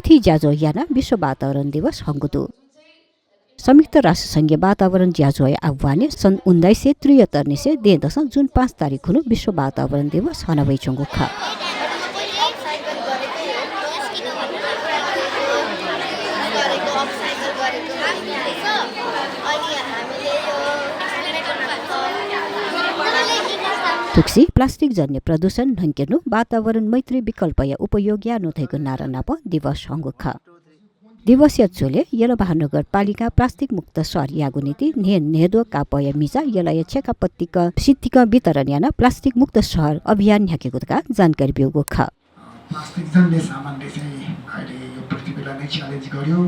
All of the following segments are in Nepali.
तिथि ज्याजो याना विश्व वातावरण दिवस हङ्गुतु संयुक्त राष्ट्रसङ्घीय वातावरण ज्याजोय आह्वाने सन् 1973 निसे देदस जुन 5 तारिक हुनु विश्व वातावरण दिवस हनवै चुङ्गुख तुक्सी प्लास्टिक जन्य प्रदूषण नङ्केर्नु वातावरण मैत्री विकल्प या उपयोग या नथैको नारानाप दिवस हङ्गुख दिवस या चोले यल महानगरपालिका प्लास्टिक मुक्त सहर यागु नीति नेदो कापय मिजा यलय छेका पत्तिक सिद्धिक वितरण याना प्लास्टिक मुक्त सहर अभियान ह्याकेकोका जानकारी बिउगो ख प्लास्टिक जन्य सामानले चाहिँ अहिले यो पृथ्वीलाई नै च्यालेन्ज गर्यो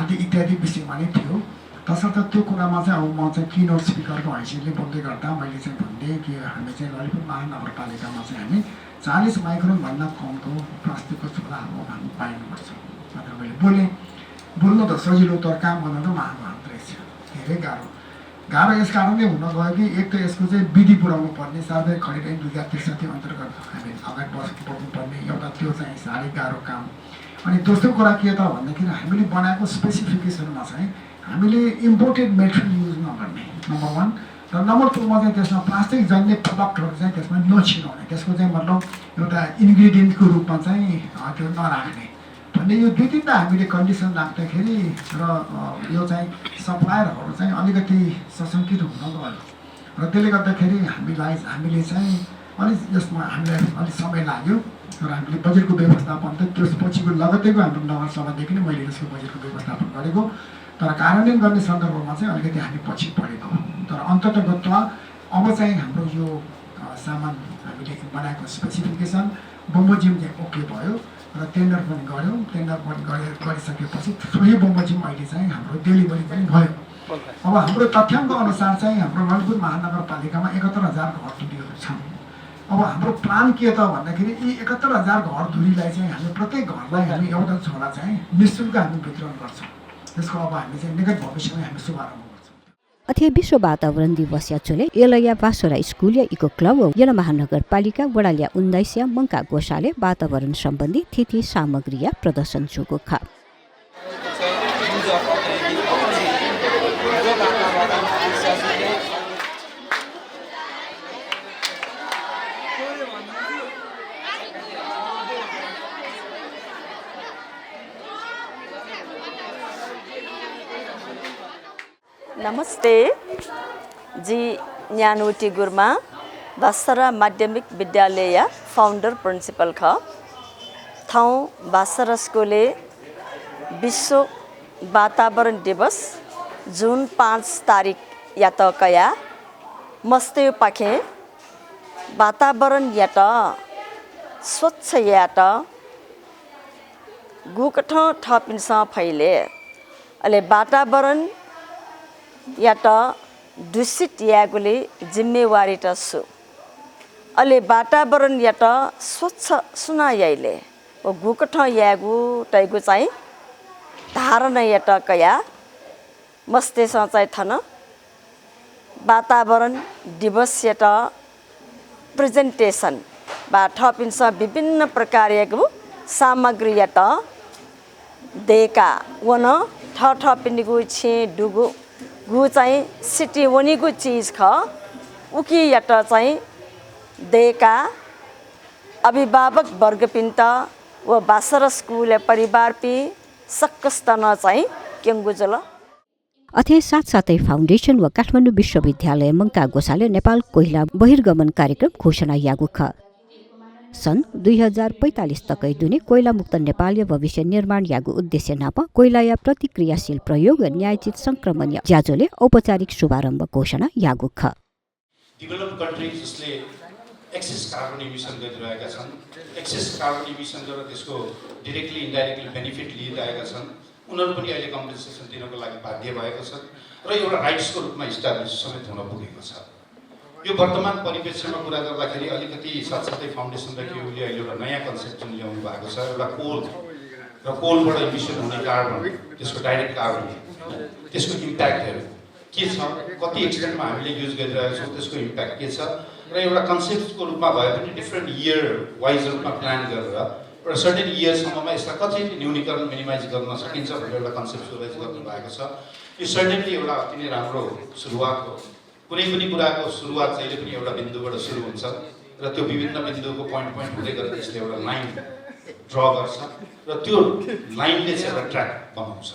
आदि इत्यादि विषयमा नै थियो तसर्थ त्यो कुरामा चाहिँ अब म चाहिँ किनोट स्पिकरको हैसियतले बोल्दै गर्दा मैले चाहिँ भन्दै कि हामी चाहिँ ललितपुर महानगरपालिकामा चाहिँ हामी 40 माइक्रोनभन्दा कमको प्लास्टिकको झोलाहरू हामी पाइनुपर्छ भनेर मैले बोल्नु त सजिलो तर काम गर्न त महाभारत रहेछ धेरै गाह्रो यस कारणले हुन गयो कि एक त यसको चाहिँ विधि पुऱ्याउनु पर्ने सार्वजनिक खरिद ऐन 2063 अन्तर्गत हामी अगाडि बढ्नुपर्ने एउटा त्यो चाहिँ साह्रै गाह्रो काम अनि दोस्रो कुरा के त भन्दाखेरि हामीले बनाएको स्पेसिफिकेसनमा चाहिँ हामीले इम्पोर्टेड मेटेरियल युज नगर्ने नम्बर 1 र नम्बर 2 मा चाहिँ त्यसमा प्लास्टिक जन्य प्रडक्टहरू चाहिँ त्यसमा नछिराउने त्यसको चाहिँ मतलब एउटा इन्ग्रेडियन्टको रूपमा चाहिँ त्यो नराख्ने भन्ने यो दुई तिनवटा हामीले कन्डिसन राख्दाखेरि र यो चाहिँ सप्लायरहरू चाहिँ अलिकति सशङ्कित हुन गयो र त्यसले गर्दाखेरि हामीले चाहिँ अलिक यसमा हामीलाई अलिक समय लाग्यो र हामीले बजेटको व्यवस्थापन त त्यसपछिको लगतैको हाम्रो नगरसभादेखि नै मैले यसको बजेटको व्यवस्थापन गरेको तर कार्यान्वयन गर्ने सन्दर्भमा चाहिँ अलिकति हामी पछि परेको तर अन्ततगतमा अब चाहिँ हाम्रो यो सामान हामीले बनाएको स्पेसिफिकेसन बमोजिम चाहिँ ओके भयो र टेन्डर पनि गऱ्यौँ टेन्डर पनि गरिसकेपछि सोही बमोजिम अहिले चाहिँ हाम्रो डेलिभरी पनि भयो अब हाम्रो तथ्याङ्क अनुसार चाहिँ हाम्रो ललितपुर महानगरपालिकामा 71,000 घरधुरीहरू छन् अब हाम्रो प्लान के त भन्दाखेरि यी 71,000 घरधुरीलाई चाहिँ हामी प्रत्येक घरलाई हामी एउटा झोला चाहिँ निःशुल्क हामी वितरण गर्छौँ त्यसको अब हामी चाहिँ निकट भविष्यमा हामी शुभारम्भ अथे विश्व वातावरण दिवस या चोले यलया बासोरा स्कुल या इको क्लब यल महानगरपालिका वडालिया 19 या मङ्का गोशाले वातावरण सम्बन्धी थिति सामग्री या प्रदर्शन चुको खा नमस्ते जी न्यानोटी गुरमा बासरा माध्यमिक विद्यालय फाउन्डर प्रिन्सिपल ख ठाउँ बासरा स्कुले विश्व वातावरण दिवस जुन 5 तारिक या त कया मस्ते पाखे वातावरण या त स्वच्छ या त गुकठ थपिन्छ फैले अले वातावरण या त दूषित यागुले जिम्मेवारी त सु अले वातावरण या त स्वच्छ सुना याइले ओ गुकठ यागु तैगु चाहिँ धारणा या त कया मस्ते चाहिँ थन वातावरण दिवस या त प्रेजेन्टेसन बा थपिन्छ विभिन्न प्रकारको सामग्री या त देका वन थपिनिगु छे डुगु गु चाहिँ सिटी वनिगु चीज ख उकी यट चाहिँ देका अभिभावक वर्ग पिन्त व बासर स्कुल परिवार पि सक्कस्तन चाहिँ केङ्गुजल अथे साथसाथै फाउन्डेसन व काठमाडौँ विश्वविद्यालय मङ्का गोसाले नेपाल कोइला बहिर्गमन कार्यक्रम घोषणा यागु ख सन् 2045 तकै दुने कोइला मुक्त नेपाल भविष्य निर्माण यागु उद्देश्य नाप कोइला या प्रतिक्रियाशील प्रयोग न्यायचित संक्रमण ज्याजोले औपचारिक शुभारम्भ घोषणा यागु ख डेभलप कन्ट्रीज जसले एक्सेस कार्बन इमिसन गरिरहेका छन् एक्सेस कार्बन इमिसन गरेर त्यसको डाइरेक्टली इन्डाइरेक्टली बेनिफिट लिइरहेका छन् उनीहरू पनि अहिले कम्पेन्सेसन दिनको लागि बाध्य भएको छ र एउटा राइट्सको रूपमा इस्टाब्लिस समेत हुन पुगेको छ यो वर्तमान परिप्रेक्ष्यमा कुरा गर्दाखेरि अलिकति साथसाथै फाउन्डेसन र केयुले अहिले एउटा नयाँ कन्सेप्ट जुन ल्याउनु भएको छ एउटा कोल र कोलबाट इमिसन हुने कार्बन त्यसको डाइरेक्ट कार्बन त्यसको इम्प्याक्टहरू के छ कति एक्सटेन्टमा हामीले युज गरिरहेका छौँ त्यसको इम्प्याक्ट के छ र एउटा कन्सेप्टको रूपमा भए पनि डिफ्रेन्ट इयर वाइज रूपमा प्लान गरेर एउटा सर्टेन इयरसम्ममा यसलाई कसरी न्यूनीकरण मिनिमाइज गर्न सकिन्छ भनेर एउटा कन्सेप्चुअलाइज गर्नुभएको छ। यो सर्टेनली एउटा अति नै राम्रो सुरुवात हो। कुनै पनि कुराको सुरुवात जहिले पनि एउटा बिन्दुबाट सुरु हुन्छ र त्यो विभिन्न बिन्दुको पोइन्ट हुँदै गएर त्यसले एउटा लाइन ड्र गर्छ र त्यो लाइनले चाहिँ एउटा ट्र्याक बनाउँछ।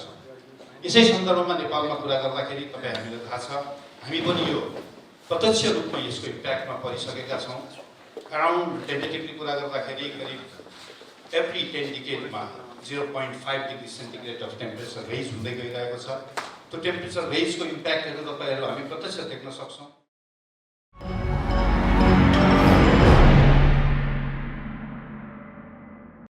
यसै सन्दर्भमा नेपालमा कुरा गर्दाखेरि तपाईँ हामीलाई थाहा छ, हामी पनि यो प्रत्यक्ष रूपमा यसको इम्प्याक्टमा परिसकेका छौँ। अराउन्ड टेन्टेटिभली कुरा गर्दाखेरि करिब एभ्री 10 डिकेडमा 0.5 degree centigrade of temperature raise हुँदै गइरहेको छ। त्यो टेम्परेचर रेजको इम्प्याक्टहरू तपाईँहरू हामी प्रत्यक्ष देख्न सक्छौँ।